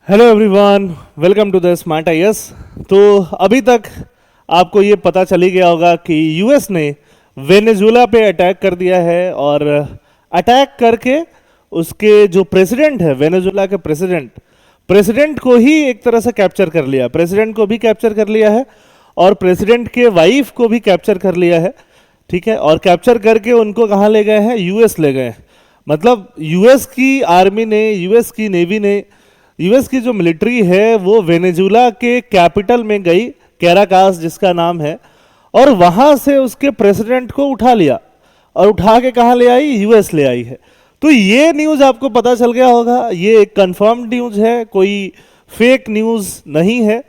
Hello everyone, welcome to the smart IAS. तो अभी तक आपको ये पता चली गया होगा कि यूएस ने वेनेजुएला पे अटैक कर दिया है और अटैक करके उसके जो प्रेसिडेंट है, वेनेजुएला के प्रेसिडेंट को ही एक तरह से कैप्चर कर लिया। प्रेसिडेंट को भी कैप्चर कर लिया है और प्रेसिडेंट के वाइफ को भी कैप्चर कर लिया है। ठीक है, और कैप्चर करके उनको कहाँ ले गए हैं? यूएस ले गए हैं। मतलब यूएस की आर्मी ने, यूएस की नेवी ने, यूएस की जो मिलिट्री है वो वेनेजुएला के कैपिटल में गई, कैराकास जिसका नाम है, और वहां से उसके प्रेसिडेंट को उठा लिया और उठा के कहां ले आई? यूएस ले आई है। तो ये न्यूज आपको पता चल गया होगा, ये एक कंफर्म्ड न्यूज है, कोई फेक न्यूज नहीं है।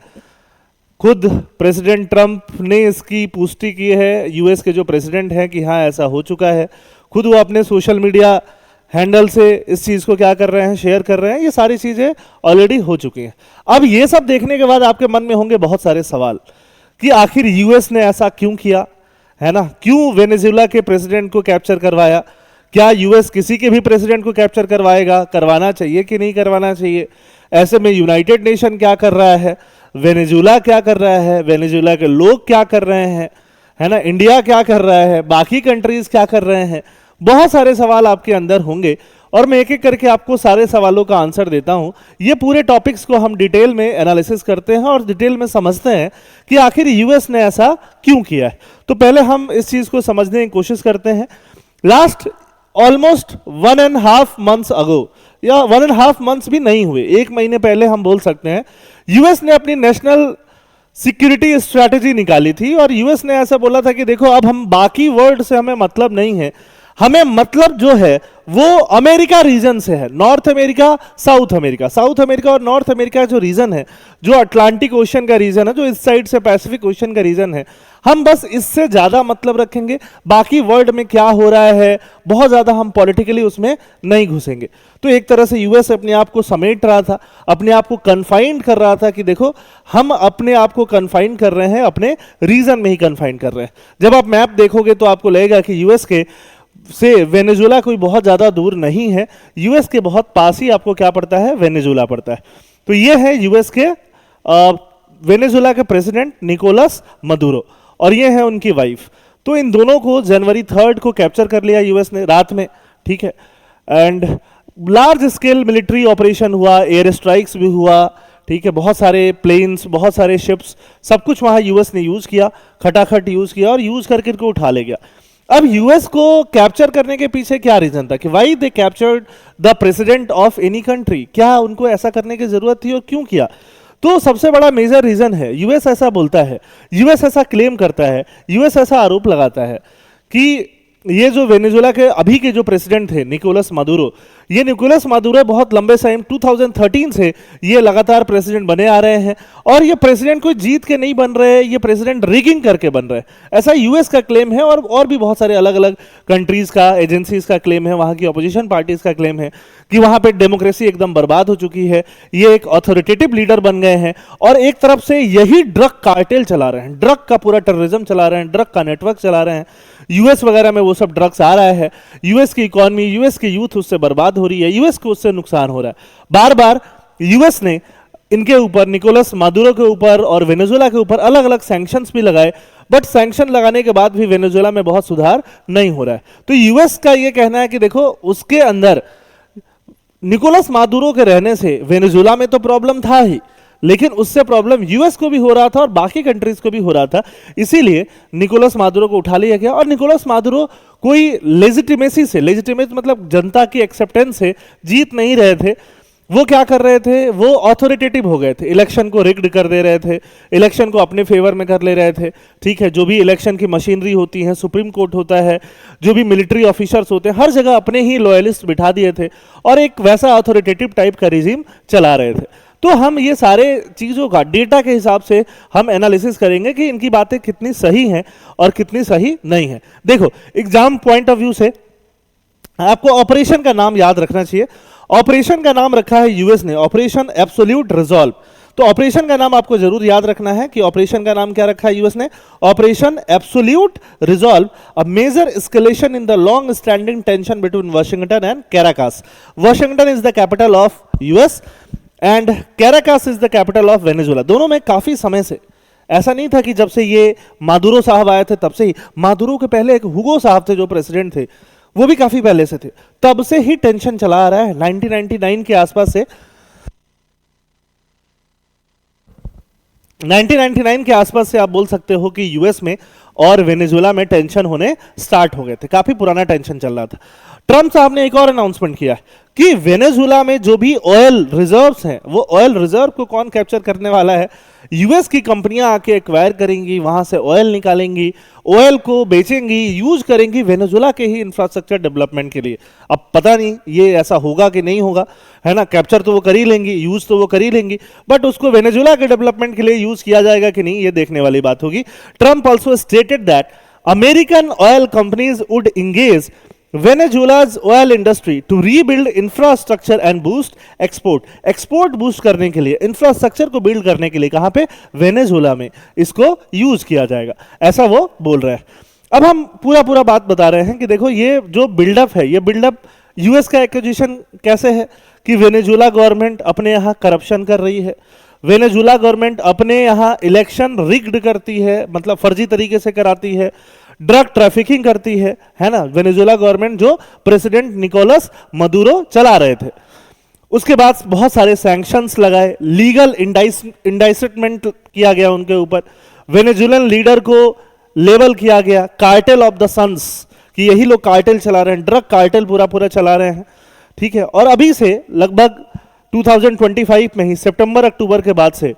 खुद प्रेसिडेंट ट्रंप ने इसकी पुष्टि की है, यूएस के जो प्रेसिडेंट हैं, कि हाँ ऐसा हो चुका है। खुद वो अपने सोशल मीडिया हैंडल से इस चीज को क्या कर रहे हैं? शेयर कर रहे हैं। ये सारी चीजें ऑलरेडी हो चुकी हैं। अब ये सब देखने के बाद आपके मन में होंगे बहुत सारे सवाल कि आखिर यूएस ने ऐसा क्यों किया, है ना? क्यों वेनेजुएला के प्रेसिडेंट को कैप्चर करवाया? क्या यूएस किसी के भी प्रेसिडेंट को कैप्चर करवाएगा? करवाना चाहिए कि नहीं करवाना चाहिए? ऐसे में यूनाइटेड नेशन क्या कर रहा है? वेनेजुएला क्या कर रहा है? वेनेजुएला के लोग क्या कर रहे हैं, है ना? इंडिया क्या कर रहा है? बाकी कंट्रीज क्या कर रहे हैं? बहुत सारे सवाल आपके अंदर होंगे और मैं एक एक करके आपको सारे सवालों का आंसर देता हूं। ये पूरे टॉपिक्स को हम डिटेल में एनालिसिस करते हैं और डिटेल में समझते हैं कि आखिर यूएस ने ऐसा क्यों किया है। तो पहले हम इस चीज को समझने की कोशिश करते हैं। लास्ट ऑलमोस्ट 1.5 months अगो, या 1.5 months भी नहीं हुए, 1 महीने पहले हम बोल सकते हैं, यूएस ने अपनी नेशनल सिक्योरिटी स्ट्रैटेजी निकाली थी और यूएस ने ऐसा बोला था कि देखो, अब हम बाकी वर्ल्ड से हमें मतलब नहीं है, हमें मतलब जो है वो अमेरिका रीजन से है। North America, south America, south America और नॉर्थ अमेरिका जो रीजन है, जो अटलांटिक ओशन का रीजन है, जो इस साइड से पैसिफिक ओशन का रीजन है, हम बस इससे ज्यादा मतलब रखेंगे। बाकी वर्ल्ड में क्या हो रहा है, बहुत ज्यादा हम पॉलिटिकली उसमें नहीं घुसेंगे। तो एक तरह से यूएस अपने आप को समेट रहा था, अपने आप को कन्फाइंड कर रहा था कि देखो, हम अपने आप को कन्फाइंड कर रहे हैं, अपने रीजन में ही कन्फाइंड कर रहे हैं। जब आप मैप देखोगे तो आपको लगेगा कि यूएस के से वेनेजुएला कोई बहुत ज्यादा दूर नहीं है, यूएस के बहुत पास ही आपको क्या पड़ता है? वेनेजुएला पड़ता है। तो ये है यूएस के वेनेजुएला के प्रेसिडेंट निकोलस मदुरो और ये है उनकी वाइफ। तो इन दोनों को जनवरी 3 को कैप्चर कर लिया यूएस ने रात में। ठीक है, and large scale military operation हुआ, एयर स्ट्राइक्स भी हुआ। ठीक है, बहुत सारे प्लेन्स, बहुत सारे शिप्स, सब कुछ वहां यूएस ने यूज किया, खटाखट यूज किया और यूज करके इनको उठा ले गया। अब यूएस को कैप्चर करने के पीछे क्या रीजन था कि why they captured the president of any country? क्या उनको ऐसा करने की जरूरत थी और क्यों किया? तो सबसे बड़ा मेजर रीजन है, यूएस ऐसा बोलता है, यूएस ऐसा क्लेम करता है, यूएस ऐसा आरोप लगाता है कि ये जो वेनेजुएला के अभी के जो प्रेसिडेंट थे निकोलस मादुरो, ये निकोलस मादुरो बहुत लंबे टाइम 2013 से ये लगातार प्रेसिडेंट बने आ रहे हैं और ये प्रेसिडेंट कोई जीत के नहीं बन रहे, ये प्रेसिडेंट रिगिंग करके बन रहे हैं, ऐसा यूएस का क्लेम है। और भी बहुत सारे अलग अलग कंट्रीज का, एजेंसीज का क्लेम है, वहां की अपोजिशन पार्टीज का क्लेम है कि वहां पे डेमोक्रेसी एकदम बर्बाद हो चुकी है, ये एक अथॉरिटेटिव लीडर बन गए हैं और एक तरफ से यही ड्रग कार्टेल चला रहे हैं, ड्रग का पूरा टेररिज्म चला रहे हैं, ड्रग का नेटवर्क चला रहे हैं। यूएस वगैरह में वो सब ड्रग्स आ रहा है, यूएस की इकोनॉमी, यूएस की यूथ उससे बर्बाद हो रही है, यूएस को उससे नुकसान हो रहा है। बार बार यूएस ने इनके ऊपर, निकोलस मादुरो के ऊपर और वेनेजुएला के ऊपर अलग अलग सैंक्शंस भी लगाए, बट सैंक्शन लगाने के बाद भी वेनेजुएला में बहुत सुधार नहीं हो रहा है। तो यूएस का ये कहना है कि देखो, उसके अंदर निकोलस मादुरो के रहने से वेनेजुएला में तो प्रॉब्लम था ही, लेकिन उससे प्रॉब्लम यूएस को भी हो रहा था और बाकी कंट्रीज को भी हो रहा था। इसीलिए निकोलस मादुरो को उठा लिया गया और निकोलस मादुरो कोई लेजिटिमेसी से, लेजिटिमेट मतलब जनता की एक्सेप्टेंस से जीत नहीं रहे थे। वो क्या कर रहे थे? वो ऑथोरिटेटिव हो गए थे, इलेक्शन को रिग्ड कर दे रहे थे, इलेक्शन को अपने फेवर में कर ले रहे थे। ठीक है, जो भी इलेक्शन की मशीनरी होती है, सुप्रीम कोर्ट होता है, जो भी मिलिट्री ऑफिसर्स होते हैं, हर जगह अपने ही लॉयलिस्ट बिठा दिए थे और एक वैसा ऑथोरिटेटिव टाइप का रिजीम चला रहे थे। तो हम ये सारे चीजों का डेटा के हिसाब से हम एनालिसिस करेंगे कि इनकी बातें कितनी सही हैं और कितनी सही नहीं है। देखो, एग्जाम पॉइंट ऑफ व्यू से आपको ऑपरेशन का नाम याद रखना चाहिए। ऑपरेशन का नाम रखा है यूएस ने, ऑपरेशन एब्सोल्यूट रिजॉल्व। तो ऑपरेशन का नाम आपको जरूर याद रखना है कि ऑपरेशन का नाम क्या रखा है यूएस ने? Operation absolute resolve, a major escalation in the long standing tension between Washington and Caracas. Washington is the capital of US and Caracas is the capital of Venezuela. दोनों में काफी समय से, ऐसा नहीं था कि जब से ये मादुरो साहब आए थे तब से ही, मादुरो के पहले एक हुगो साहब थे जो प्रेसिडेंट थे, वो भी काफी पहले से थे, तब से ही टेंशन चला आ रहा है। 1999 के आसपास से 1999 के आसपास से आप बोल सकते हो कि यूएस में और वेनेजुएला में टेंशन होने स्टार्ट हो गए थे, काफी पुराना टेंशन चल रहा था। ट्रम्प साहब ने एक और अनाउंसमेंट किया कि वेनेजुएला में जो भी ऑयल रिजर्व्स हैं, वो ऑयल रिजर्व को कौन कैप्चर करने वाला है, यूएस की कंपनियां आके एक्वायर करेंगी, वहां से ऑयल निकालेंगी, ऑयल को बेचेंगी, यूज करेंगी वेनेजुएला के ही इंफ्रास्ट्रक्चर डेवलपमेंट के लिए। अब पता नहीं ये ऐसा होगा कि नहीं होगा, है ना, कैप्चर तो वो कर ही लेंगी, यूज तो वो कर ही लेंगी, बट उसको वेनेजुएला के डेवलपमेंट के लिए यूज किया जाएगा कि नहीं, ये देखने वाली बात होगी। Trump also stated that American oil companies would engage Venezuela's oil industry to rebuild infrastructure and boost export। Export boost करने के लिए, इंफ्रास्ट्रक्चर को बिल्ड करने के लिए कहां पे, वेनेजुएला में इसको यूज किया जाएगा, ऐसा वो बोल रहे हैं। अब हम पूरा बात बता रहे हैं कि देखो ये जो बिल्डअप है, ये बिल्डअप यूएस का एक्विजिशन कैसे है कि वेनेजुएला गवर्नमेंट अपने यहां करप्शन कर रही है, वेनेजुएला गवर्नमेंट अपने यहां इलेक्शन रिग्ड करती है, मतलब फर्जी तरीके से कराती है, ड्रग ट्रैफिकिंग करती है ना, वेनेजुएला गवर्नमेंट जो प्रेसिडेंट निकोलस मदुरो चला रहे थे। उसके बाद बहुत सारे सैंक्शंस लगाए, लीगल इंडाइसमेंट किया गया उनके ऊपर, वेनेजुएलन लीडर को लेबल किया गया कार्टेल ऑफ द सन्स, कि यही लोग कार्टेल चला रहे हैं, ड्रग कार्टेल पूरा चला रहे हैं, ठीक है। और अभी से लगभग 2025 में ही सितंबर अक्टूबर के बाद से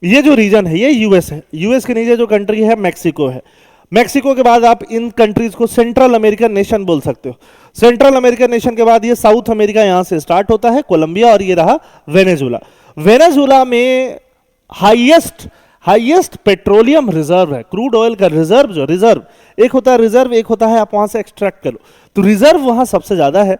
ये जो रीजन है ये यूएस है, यूएस के नीचे जो कंट्री है मैक्सिको है, मैक्सिको के बाद आप इन कंट्रीज को सेंट्रल अमेरिकन नेशन बोल सकते हो, सेंट्रल अमेरिकन नेशन के बाद ये साउथ अमेरिका यहां से स्टार्ट होता है, कोलंबिया, और ये रहा वेनेजुएला। वेनेजुएला में हाईएस्ट पेट्रोलियम रिजर्व है, क्रूड ऑयल का रिजर्व, जो रिजर्व एक होता है रिजर्व, एक होता है आप वहां से एक्सट्रैक्ट करो, तो रिजर्व वहां सबसे ज्यादा है।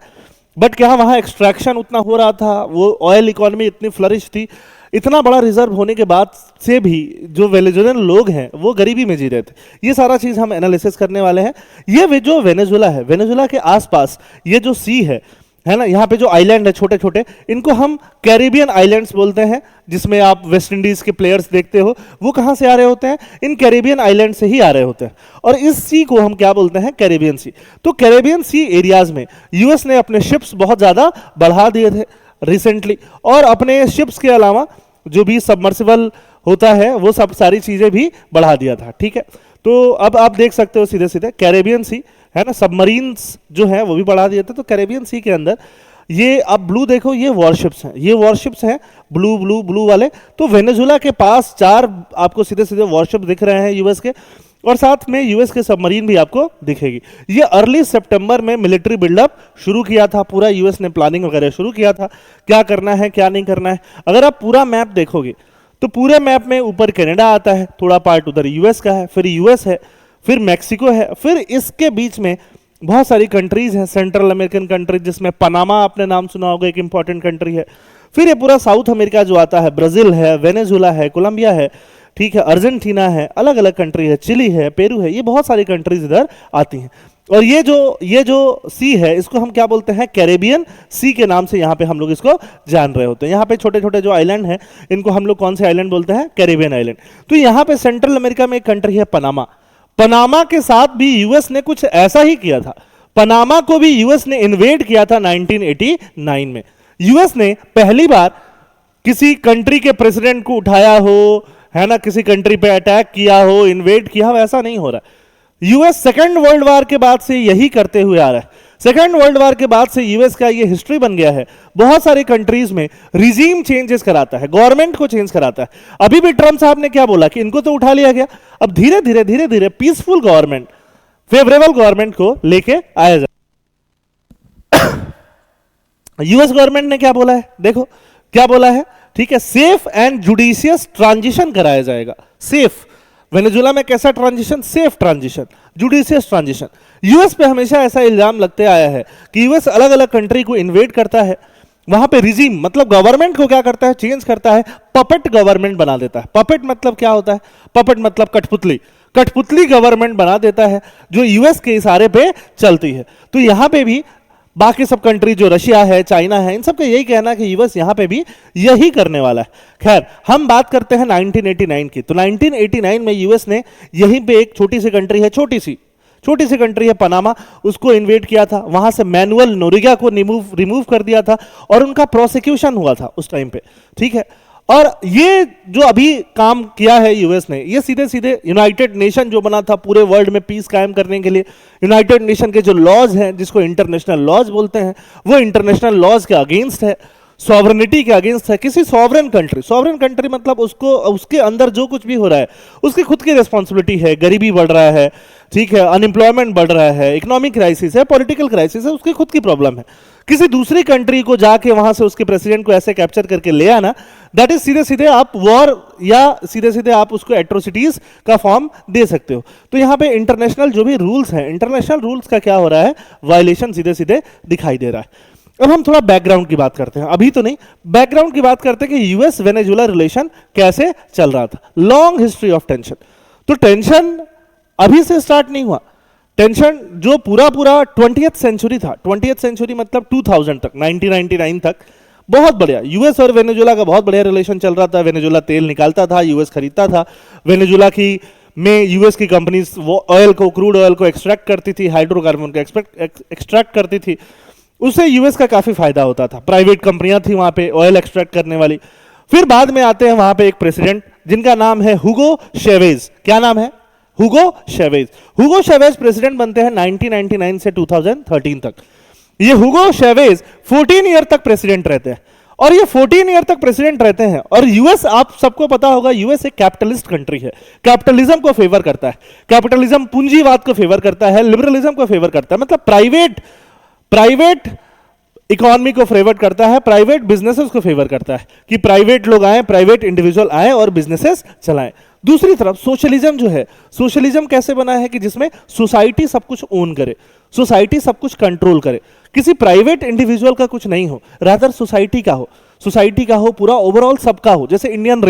बट क्या वहां एक्सट्रैक्शन उतना हो रहा था, वो ऑयल इकोनॉमी इतनी फ्लरिश थी, इतना बड़ा रिजर्व होने के बाद से भी जो वेनेजुएलन लोग हैं वो गरीबी में जी रहे थे। ये सारा चीज हम एनालिसिस करने वाले हैं। ये जो वेनेजुएला है, वेनेजुएला के आसपास ये जो सी है ना, यहाँ पे जो आइलैंड है छोटे छोटे, इनको हम कैरिबियन आइलैंड्स बोलते हैं, जिसमें आप वेस्ट इंडीज के प्लेयर्स देखते हो, वो कहाँ से आ रहे होते हैं, इन कैरिबियन आइलैंड से ही आ रहे होते हैं। और इस सी को हम क्या बोलते हैं, कैरिबियन सी। तो कैरिबियन सी एरियाज में यूएस ने अपने शिप्स बहुत ज्यादा बढ़ा दिए थे रिसेंटली, और अपने शिप्स के अलावा जो भी सबमर्सिबल होता है वो सब सारी चीजें भी बढ़ा दिया था, ठीक है। तो अब आप देख सकते हो सीधे सीधे कैरेबियन सी है ना, सबमरीन्स जो है वो भी बढ़ा दिए थे। तो कैरेबियन सी के अंदर ये अब ब्लू देखो, ये वॉरशिप्स हैं, ये वॉरशिप्स हैं ब्लू ब्लू ब्लू वाले। तो वेनेजुएला के पास 4 आपको सीधे सीधे वॉरशिप दिख रहे हैं यूएस के, और साथ में यूएस के सबमरीन भी आपको दिखेगी। ये अर्ली सितंबर में मिलिट्री बिल्डअप शुरू किया था, पूरा यूएस ने प्लानिंग वगैरह शुरू किया था, क्या करना है क्या नहीं करना है। अगर आप पूरा मैप देखोगे तो पूरे मैप में ऊपर कनाडा आता है, थोड़ा पार्ट उधर यूएस का है, फिर यूएस है, फिर मैक्सिको है, फिर इसके बीच में बहुत सारी कंट्रीज हैं, सेंट्रल अमेरिकन कंट्रीज, जिसमें पनामा आपने नाम सुना होगा, एक इंपॉर्टेंट कंट्री है। फिर ये पूरा साउथ अमेरिका जो आता है, ब्राजील है, वेनेजुएला है, कोलंबिया है, ठीक है, अर्जेंटीना है, अलग अलग कंट्री है, चिली है, पेरू है, ये बहुत सारी कंट्रीज इधर आती हैं। और ये जो सी है इसको हम क्या बोलते हैं, कैरेबियन सी के नाम से यहाँ पे हम लोग इसको जान रहे होते हैं। यहाँ पे छोटे छोटे जो आइलैंड हैं इनको हम लोग कौन से आइलैंड बोलते हैं, कैरेबियन आइलैंड। तो यहाँ पे सेंट्रल अमेरिका में एक कंट्री है पनामा, पनामा के साथ भी यूएस ने कुछ ऐसा ही किया था। पनामा को भी यूएस ने इन्वेड किया था 1989 में। यूएस ने पहली बार किसी कंट्री के प्रेसिडेंट को उठाया हो, है ना, किसी कंट्री पे अटैक किया हो, इन्वेड किया हो, ऐसा नहीं हो रहा। यूएस सेकेंड वर्ल्ड वार के बाद से यही करते हुए आ रहा है। सेकेंड वर्ल्ड वार के बाद से यूएस का ये हिस्ट्री बन गया है, बहुत सारी कंट्रीज में रिजीम चेंजेस कराता है, गवर्नमेंट को चेंज कराता है। अभी भी ट्रम्प साहब ने क्या बोला कि इनको तो उठा लिया गया, अब धीरे धीरे धीरे धीरे पीसफुल गवर्नमेंट, फेवरेबल गवर्नमेंट को लेके आया जाए। यूएस गवर्नमेंट ने क्या बोला है, देखो क्या बोला है, ठीक है, सेफ एंड जुडिशियस ट्रांजिशन कराया जाएगा। सेफ, वेनेजुएला में कैसा transition, safe transition, judicious transition. US पे हमेशा ऐसा इल्जाम लगते आया है कि यूएस अलग अलग कंट्री को इन्वेड करता है, वहां पे रिजीम मतलब गवर्नमेंट को क्या करता है, चेंज करता है, पपेट गवर्नमेंट बना देता है। पपेट मतलब क्या होता है, पपेट मतलब कठपुतली, कठपुतली गवर्नमेंट बना देता है जो यूएस के इशारे पे चलती है। तो यहां पे भी बाकी सब कंट्री जो रशिया है, चाइना है, इन सब का यही कहना है कि यूएस यहां पे भी यही करने वाला है। खैर, हम बात करते हैं 1989 की। तो 1989 में यूएस ने यहीं पे एक छोटी सी कंट्री है, छोटी सी कंट्री है पनामा, उसको इन्वेड किया था। वहां से मैनुअल नोरिगा को रिमूव कर दिया था और उनका प्रोसिक्यूशन हुआ था उस टाइम पे, ठीक है। और ये जो अभी काम किया है यूएस ने, ये सीधे सीधे यूनाइटेड नेशन जो बना था पूरे वर्ल्ड में पीस कायम करने के लिए, यूनाइटेड नेशन के जो लॉज हैं, जिसको इंटरनेशनल लॉज बोलते हैं, वो इंटरनेशनल लॉज के अगेंस्ट है, सॉवरेनिटी के अगेंस्ट है। किसी सॉवरेन कंट्री मतलब उसको, उसके अंदर जो कुछ भी हो रहा है उसकी खुद की रिस्पॉन्सिबिलिटी है। गरीबी बढ़ रहा है, ठीक है, अनएम्प्लॉयमेंट बढ़ रहा है, इकोनॉमिक क्राइसिस है, पॉलिटिकल क्राइसिस है, उसकी खुद की प्रॉब्लम है। किसी दूसरी कंट्री को जाके वहां से उसके प्रेसिडेंट को ऐसे कैप्चर करके ले आना, दैट इज सीधे सीधे आप वॉर या सीधे सीधे आप उसको एट्रोसिटीज का फॉर्म दे सकते हो। तो यहां पे इंटरनेशनल जो भी रूल्स हैं, इंटरनेशनल रूल्स का क्या हो रहा है, वायलेशन सीधे सीधे दिखाई दे रहा है। अब हम थोड़ा बैकग्राउंड की बात करते हैं, अभी तो नहीं, बैकग्राउंड की बात करते हैं कि यूएस वेनेजुला रिलेशन कैसे चल रहा था। Long history of tension. तो टेंशन अभी से स्टार्ट नहीं हुआ, टेंशन जो पूरा 20th सेंचुरी था, 20th सेंचुरी मतलब 2000 तक, 1999 तक बहुत बढ़िया यूएस और वेनेजुला का बहुत बढ़िया रिलेशन चल रहा था। वेनेजुला तेल निकालता था, यूएस खरीदता था। वेनेजुला की में यूएस की कंपनीज वो ऑयल को, क्रूड ऑयल को एक्सट्रैक्ट करती थी, हाइड्रोकार्बन को एक्सट्रैक्ट करती थी, उससे यूएस का काफी फायदा होता था। प्राइवेट कंपनियां थी वहां पे ऑयल एक्सट्रैक्ट करने वाली। फिर बाद में आते हैं वहां पे एक प्रेसिडेंट जिनका नाम है हुगो शेवेज। क्या नाम है? हुगो शेवेज। हुगो शेवेज प्रेसिडेंट बनते हैं 1999 से 2013 तक। ये हुगो शेवेज 14 ईयर तक प्रेसिडेंट रहते हैं, और ये 14 ईयर तक प्रेसिडेंट रहते हैं। और यूएस, आप सबको पता होगा, यूएस एक कैपिटलिस्ट कंट्री है, कैपिटलिज्म को फेवर करता है। कैपिटलिज्म पूंजीवाद को फेवर करता है, लिबरलिज्म को फेवर करता है, मतलब प्राइवेट इकोनॉमी को फेवर करता है, प्राइवेट बिजनेसेस को फेवर करता है कि प्राइवेट लोग आए, प्राइवेट इंडिविजुअल आए और बिजनेसेस चलाएं। दूसरी तरफ सोशलिज्म जो है, सोशलिज्म कैसे बना है कि जिसमें सोसाइटी सब कुछ ओन करे, सोसाइटी सब कुछ कंट्रोल करे, किसी प्राइवेट इंडिविजुअल का कुछ नहीं हो, रादर सोसाइटी का हो, सोसाइटी का हो, पूरा ओवरऑल सबका हो। जैसे इंडियन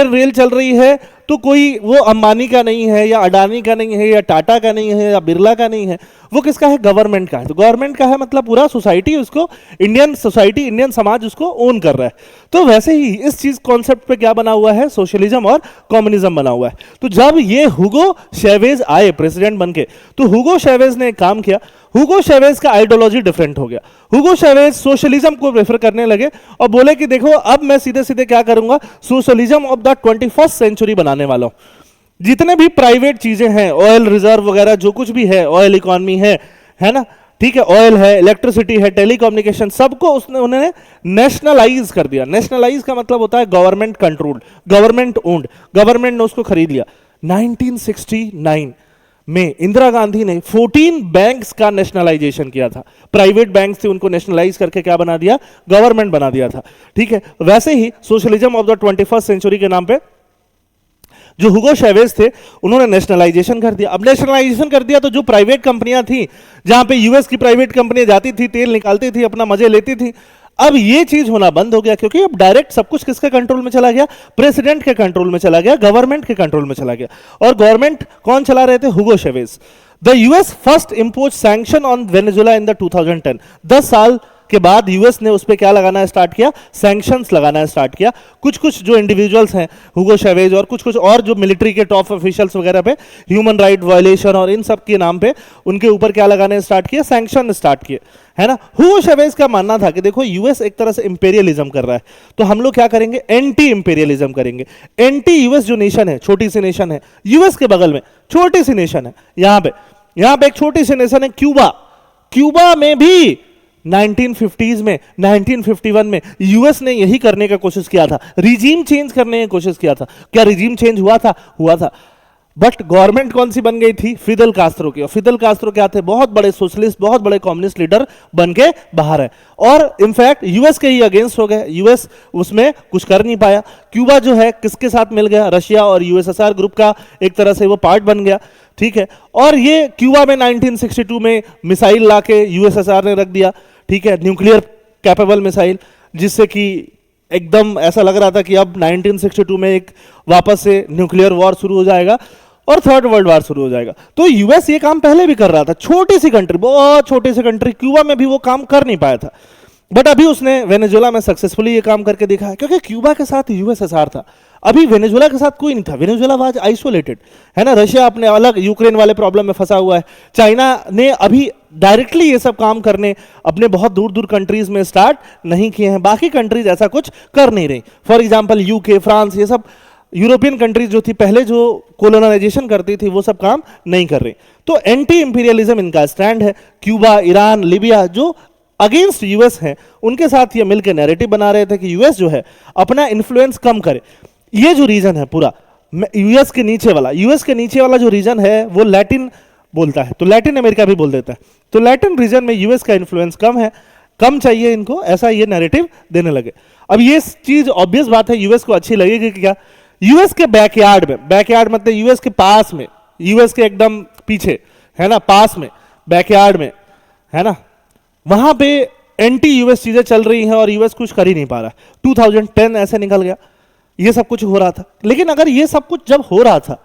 रेल चल रही है तो कोई वो अंबानी का नहीं है या अडानी का नहीं है या टाटा का नहीं है या बिरला का नहीं है, वो किसका है? गवर्नमेंट का है। तो गवर्नमेंट का है मतलब पूरा सोसाइटी उसको, इंडियन सोसाइटी, इंडियन समाज उसको ओन कर रहा है। तो वैसे ही इस चीज कॉन्सेप्ट पे क्या बना हुआ है? सोशलिज्म और कम्युनिज्म बना हुआ है। तो जब ये हुगो शेवेज आए प्रेसिडेंट बनके, तो हुगो शेवेज ने एक काम किया, हुगो शेवेज का आइडियोलॉजी डिफरेंट हो गया। हुगो शेवेज सोशलिज्म को प्रेफर करने लगे और बोले कि देखो अब मैं सीधे सीधे क्या करूंगा, socialism of the 21st century बनाने वाला हूं। जितने भी प्राइवेट चीजें हैं, ऑयल रिजर्व वगैरह जो कुछ भी है, ऑयल इकोनॉमी है ना, ठीक है, ऑयल है, इलेक्ट्रिसिटी है, टेलीकम्युनिकेशन, सबको उन्होंने नेशनलाइज कर दिया। नेशनलाइज का मतलब होता है government controlled, government owned, government ने उसको खरीद लिया। 1969 में इंदिरा गांधी ने 14 बैंक्स का नेशनलाइजेशन किया था। प्राइवेट बैंक्स थे, उनको नेशनलाइज करके क्या बना दिया? गवर्नमेंट बना दिया था, ठीक है। वैसे ही socialism of the 21st century के नाम पे जो हुगो शेवेज थे, उन्होंने नेशनलाइजेशन कर दिया। अब नेशनलाइजेशन कर दिया तो जो प्राइवेट कंपनियां थी, जहां पे यूएस की प्राइवेट कंपनियां जाती थी, तेल निकालती थी, अपना मजे लेती थी, अब ये चीज होना बंद हो गया, क्योंकि अब डायरेक्ट सब कुछ किसके कंट्रोल में चला गया? प्रेसिडेंट के कंट्रोल में चला गया, गवर्नमेंट के कंट्रोल में चला गया। और गवर्नमेंट कौन चला रहे थे? हुगो शेवेज। The US first impose sanction on Venezuela in the 2010। 10 साल के बाद यूएस ने उस पर क्या लगाना स्टार्ट किया? सैंक्शंस लगाना स्टार्ट किया। कुछ जो इंडिविजुअल्स हैं, हुगो शेवेज और कुछ और जो मिलिट्री के टॉप ऑफिशियल्स वगैरह पे ह्यूमन राइट वायलेशन और इन सब के नाम पे उनके ऊपर क्या लगाने स्टार्ट किया? सैंक्शन स्टार्ट किए, है ना। हुगो शेवेज का मानना था कि देखो यूएस एक तरह से इंपेरियलिज्म कर रहा है, तो हम लोग क्या करेंगे? एंटी इंपेरियलिज्म करेंगे। एंटी यूएस जो नेशन है, छोटी सी नेशन है, यूएस के बगल में छोटी सी नेशन है, यहां पे एक छोटी सी नेशन है क्यूबा। क्यूबा में भी 1950s में, 1951 में यूएस ने यही करने का कोशिश किया था, रिजीम चेंज करने की कोशिश किया था। क्या रिजीम चेंज हुआ था? हुआ था। बट गवर्नमेंट कौन सी बन गई थी? फिदल कास्त्रो की। और फिदल कास्त्रो क्या थे? बहुत बड़े सोशलिस्ट, बहुत बड़े कम्युनिस्ट लीडर बन के बाहर है, और इनफैक्ट यूएस के ही अगेंस्ट हो गए। यूएस उसमें कुछ कर नहीं पाया। क्यूबा जो है किसके साथ मिल गया? रशिया और यूएसएसआर ग्रुप का एक तरह से वो पार्ट बन गया, ठीक है। और ये क्यूबा में 1962 में मिसाइल लाके यूएसएसआर ने रख दिया, ठीक है, न्यूक्लियर कैपेबल मिसाइल, जिससे कि एकदम ऐसा लग रहा था कि अब 1962 में एक वापस से न्यूक्लियर वॉर शुरू हो जाएगा। और थर्ड वर्ल्ड वार शुरू हो जाएगा। तो यूएस ये काम पहले भी कर रहा था, छोटी सी कंट्री, बहुत छोटी सी कंट्री क्यूबा में भी वो काम कर नहीं पाया था, बट अभी उसने वेनेजुएला में सक्सेसफुली ये काम करके दिखा है, क्योंकि क्यूबा के साथ यूएसएसआर था, अभी वेनेजुएला के साथ कोई नहीं था, वेनेजुएला वाज आइसोलेटेड, है ना। रशिया अपने अलग यूक्रेन वाले प्रॉब्लम में फंसा हुआ है, चाइना ने अभी डायरेक्टली ये सब काम करने अपने बहुत दूर दूर कंट्रीज में स्टार्ट नहीं किए हैं, बाकी कंट्रीज ऐसा कुछ कर नहीं रही। फॉर एग्जाम्पल यूके, फ्रांस, ये सब यूरोपियन कंट्रीज जो थी पहले, जो कोलोनाइजेशन करती थी, वो सब काम नहीं कर रही। तो एंटी इंपीरियलिज्म इनका स्टैंड है। क्यूबा, ईरान, लीबिया जो अगेंस्ट यूएस हैं, उनके साथ ये मिलकर नैरेटिव बना रहे थे कि यूएस जो है अपना इन्फ्लुएंस कम करे। ये जो रीजन है पूरा यूएस के नीचे वाला जो रीजन है वो लैटिन बोलता है, तो लैटिन अमेरिका भी बोल देता है, तो लैटिन रीजन में यूएस का इन्फ्लुएंस कम है, कम चाहिए इनको, ऐसा ये नैरेटिव देने लगे। अब ये चीज ऑब्वियस बात है यूएस को अच्छी लगेगी कि क्या, यूएस के बैकयार्ड में, बैकयार्ड मतलब यूएस के पास में, यूएस के एकदम पीछे, है ना, पास में, बैकयार्ड में, है ना, वहां पे एंटी यूएस चीजें चल रही हैं और यूएस कुछ कर ही नहीं पा रहा। 2010 ऐसे निकल गया, ये सब कुछ हो रहा था। लेकिन अगर ये सब कुछ जब हो रहा था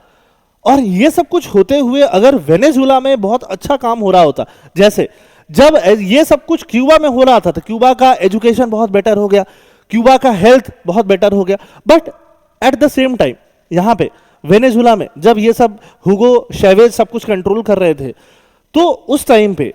और ये सब कुछ होते हुए अगर वेनेजुएला में बहुत अच्छा काम हो रहा होता, जैसे जब ये सब कुछ क्यूबा में हो रहा था, तो क्यूबा का एजुकेशन बहुत बेटर हो गया, क्यूबा का हेल्थ बहुत बेटर हो गया, but at the same time यहां पे वेनेजुएला में जब ये सब हुगो चैवेज सब कुछ कंट्रोल कर रहे थे, तो उस टाइम पे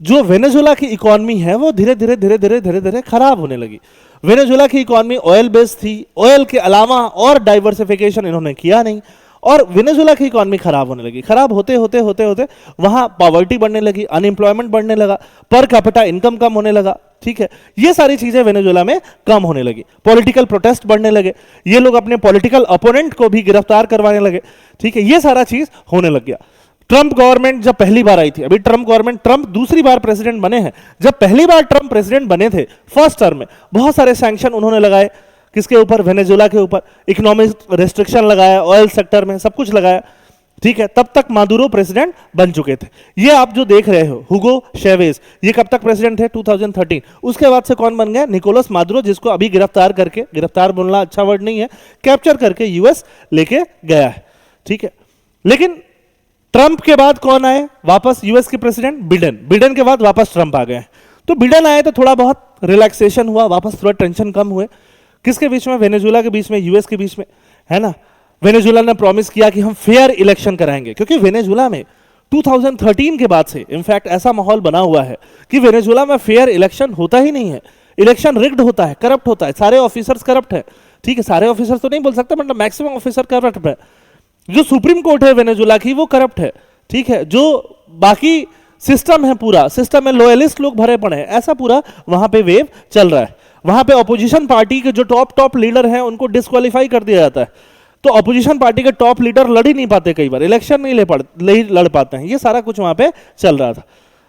जो वेनेजुएला की इकोनॉमी है वो धीरे धीरे खराब होने लगी। वेनेजुएला की इकोनॉमी ऑयल बेस्ड थी, ऑयल के अलावा और डाइवर्सिफिकेशन इन्होंने किया नहीं, और वेनेजुएला की इकोनॉमी खराब होने लगी। खराब होते होते वहां पॉवर्टी बढ़ने लगी, अनएम्प्लॉयमेंट बढ़ने लगा, पर कैपिटा इनकम कम होने लगा, ठीक है, ये सारी चीजें वेनेजुएला में कम होने लगी। पॉलिटिकल प्रोटेस्ट बढ़ने लगे, ये लोग अपने पॉलिटिकल अपोनेंट को भी गिरफ्तार करवाने लगे, ठीक है, ये सारा चीज होने लग गया। ट्रंप गवर्नमेंट जब पहली बार आई थी, अभी ट्रंप दूसरी बार प्रेसिडेंट बने हैं, जब पहली बार ट्रंप प्रेसिडेंट बने थे फर्स्ट टर्म में, बहुत सारे सैंक्शन उन्होंने लगाए, किसके ऊपर, वेनेजुएला के ऊपर, इकोनॉमिक रेस्ट्रिक्शन लगाया, ऑयल सेक्टर में सब कुछ लगाया, ठीक है। तब तक मादुरो प्रेसिडेंट बन चुके थे। ये आप जो देख रहे हो हुगो चैवेज, ये कब तक प्रेसिडेंट थे, 2013। उसके बाद से कौन बन गया, निकोलस मादुरो, जिसको अभी गिरफ्तार करके, गिरफ्तार बोलना अच्छा वर्ड नहीं है, कैप्चर करके यूएस लेके गया है, ठीक है। लेकिन ट्रंप के बाद कौन आए वापस, यूएस के प्रेसिडेंट बिडेन के बाद वापस ट्रंप आ गए। तो बिडेन आए तो थोड़ा बहुत रिलैक्सेशन हुआ, वापस थोड़ा टेंशन कम हुए, किसके बीच में, वेनेजुएला के बीच में, यूएस के बीच में, है ना। वेनेजुएला ने प्रॉमिस किया कि हम फेयर इलेक्शन कराएंगे, क्योंकि वेनेजुएला में 2013 के बाद से इनफैक्ट ऐसा माहौल बना हुआ है कि वेनेजुएला में फेयर इलेक्शन होता ही नहीं है, इलेक्शन रिग्ड होता है, करप्ट होता है, सारे ऑफिसर्स करप्ट है, ठीक है, सारे ऑफिसर्स तो नहीं बोल सकता, मतलब मैक्सिमम ऑफिसर करप्ट है। जो सुप्रीम कोर्ट है वेनेजुएला की वो करप्ट है, ठीक है, जो बाकी सिस्टम है, पूरा सिस्टम में लॉयलिस्ट लोग भरे पड़े हैं, ऐसा पूरा वहां पे वेव चल रहा है। वहां पे ऑपोजिशन पार्टी के जो टॉप लीडर हैं उनको डिस्क्वालीफाई कर दिया जाता है, तो ऑपोजिशन पार्टी के टॉप लीडर लड़ ही नहीं पाते, कई बार इलेक्शन नहीं लड़ पाते हैं, ये सारा कुछ वहां पे चल रहा था।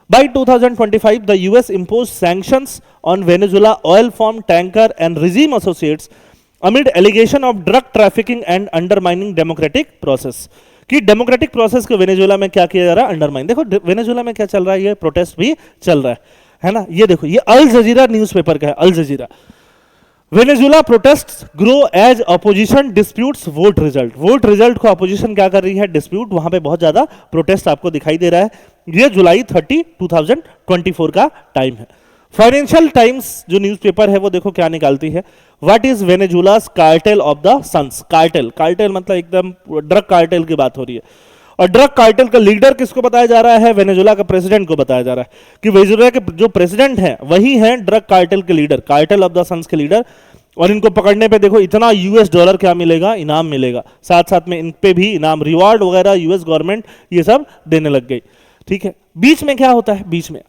By 2025, the US imposed sanctions on Venezuela oil firm, tanker and regime associates amid allegation of drug trafficking and undermining democratic process। कि डेमोक्रेटिक प्रोसेस को वेनेजुएला में क्या किया जा रहा है, अंडरमाइन। देखो वेनेजुएला में क्या चल रहा है, ये प्रोटेस्ट भी चल रहा है ना। ये देखो, ये अल जजीरा न्यूज़पेपर का है, Al Jazeera. Venezuela protests grow as opposition disputes vote result को अपोजिशन क्या कर रही है, डिस्प्यूट, वहां पे बहुत ज्यादा प्रोटेस्ट आपको दिखाई दे रहा है। ये जुलाई 30, 2024 का टाइम है। फाइनेंशियल टाइम्स जो न्यूज़पेपर है वो देखो क्या निकालती है, what is Venezuela's cartel of the suns. Cartel मतलब एकदम ड्रग कार्टेल की बात हो रही है, और ड्रग कार्टेल का लीडर किसको बताया जा रहा है, वेनेजुएला का प्रेसिडेंट को बताया जा रहा है कि वेनेजुएला के जो प्रेसिडेंट हैं वही हैं ड्रग कार्टेल के leader, cartel of the sons के लीडर। और इनको पकड़ने पे देखो इतना यूएस डॉलर क्या मिलेगा, इनाम मिलेगा, साथ साथ में इन पे भी इनाम, रिवॉर्ड वगैरह यूएस गवर्नमेंट ये सब देने लग गई, ठीक है। बीच में क्या होता है, बीच में